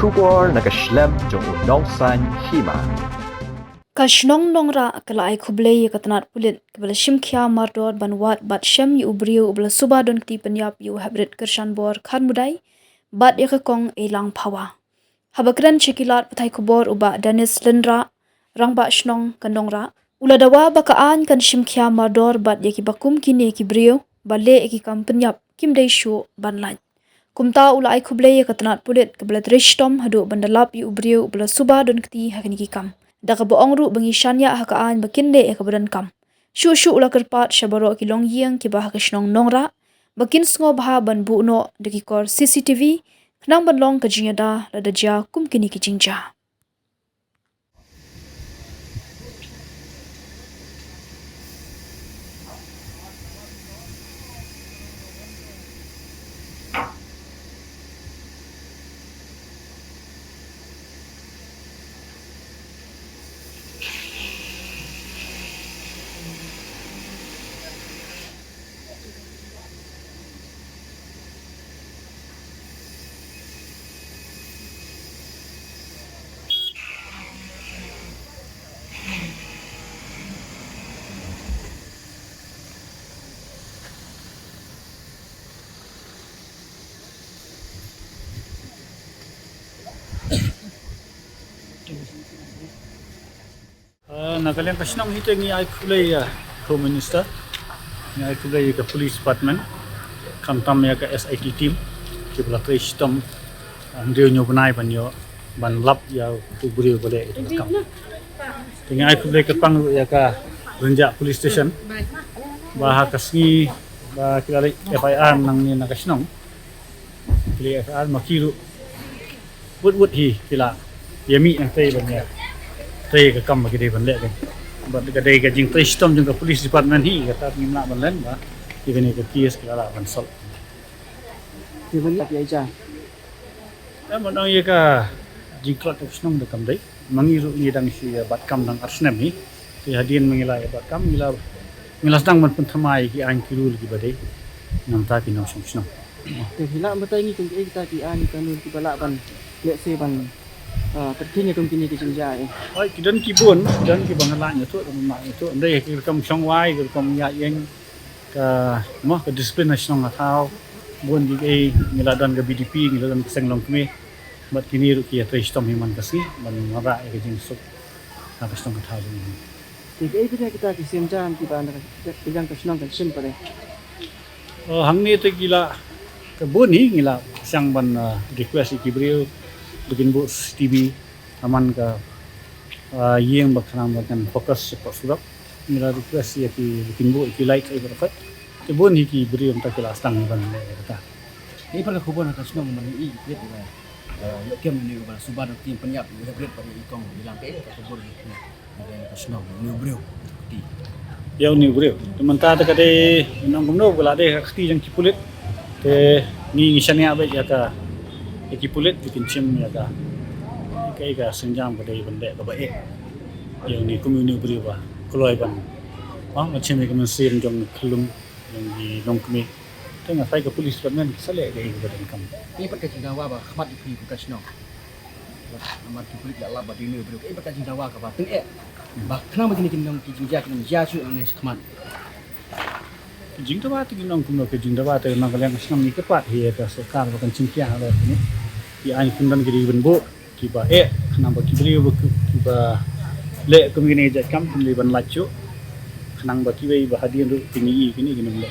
Shubor nakaslem jong unongsan Hima. Kashnong Nongrah kala ay kublay katanat pulit kabala shimkya mardor banwat bat shem yu ubriu ubla suba don kti penyap yu habrit kershan bor khan mudai bat yakakong elang pawa. Habakran chikilat patai kubor uba Danis Lendra rangba shnong kanongra uladawa bakaan kan shimkya mardor bat yaki bakum kini ki brio bale eki kam penyap kim dai shu banlan. Kumta ula ay kublay katanat pulit kabala trishtom hadu bandalap yu ubriu ubla suba don kti hakini ki kam. Daka boong ru bangi shanya hakaan bakinde ekabadan kam. Shu ula kerpat shabaro ki long yang ki bah kashnong Nongrah bakin sngo baha ban bu no dekikor CCTV knang ban long kajinyada ladaja kum kini ki jingja. Nakaliang kasnong hito ng ay kulay Home Minister, ng ay kulay ka Police Department, kamtam ya ka SIT team, kibla trace tom, ang diyo nyo banay banyo, banlap ya tuburi bale ito kam. Dengan ay kulay ka pang ya ka Renjak Police Station, baha kasngi bah kilala FIR nang ni nakasnong, kilala FIR makiru, wood hi kila yami ang tay banya. Tay ka kam magide ban le kan ba ka dai ka jing tay stom jing ka police department hi ka ta ngimna ban len ba even ka kies ka la ban sol thì vẫn là vậy cha ta mon ang ye ka jing klot of snom da kam dai mangiru ni dang si bat kam dang arsnem hi ti hadin mangila ya bat kam ngila dang man pun thamai ki an kirul ki badai nam ta ki nam snom thì lạ mà tay nghi cùng cái ta thì an kanun thì lạ ban lệ xe ban terkini kum kini kicing jai oi kidan ki bon dan ki bangala nya tu ma tu andai ki kam chong wai ki kam ya yeng ka mo ka discipline national thao bon di ai ngila dan ga BDP ngila dan seng long kme mat kini ru ki atrai stom himan kasi man ngara ki jing suk ka stom thao ni thì cái kita ki sem jam ki ban ka jang ka snong kan sim pare hang ni tu gila ka bon ni ngila sang ban request ki brio bikin bu TV aman ka yang baknam bakan fokus sepak surat mila request ya ki bikin bu ki Lait ai berfat te bon hi ki beri untuk kelas tang ban kata ini pada kubur nak senang mengenai ini kem ini pada subah dan tim penyap ini berat pada ikong bilang ke kubur ini ada senang new brew ti ya ni beri teman-teman ta kade nang gumno bala de khti jang ki pulit te ni ngisania ba ya ka ki pulit bikin cim ya ka kai ka senjam ka dei bande ka ba yang ni community beri ba koloi ban ma cim ka men sim jong khulum yang di Donkam tengah sai ka police ban sale dei ka dan kam ini pada jindawa ba khamat di ku kasno amat ki pulit la ba di new brew ini pada jindawa ka ba teng ba kenang begini kinong ki jinja kinong jasu anes khamat jing dawa tu ginong kumno ke jing dawa tu nakaliang kasnong ni kepat hi ka sarkar bakan cimkia ala ni ki ai kundan giri ban bo ki ba kenapa ki beli ki ba le kumini jat kam li ban lachu kenang ba ki ba hadian ru tingi kini ginong le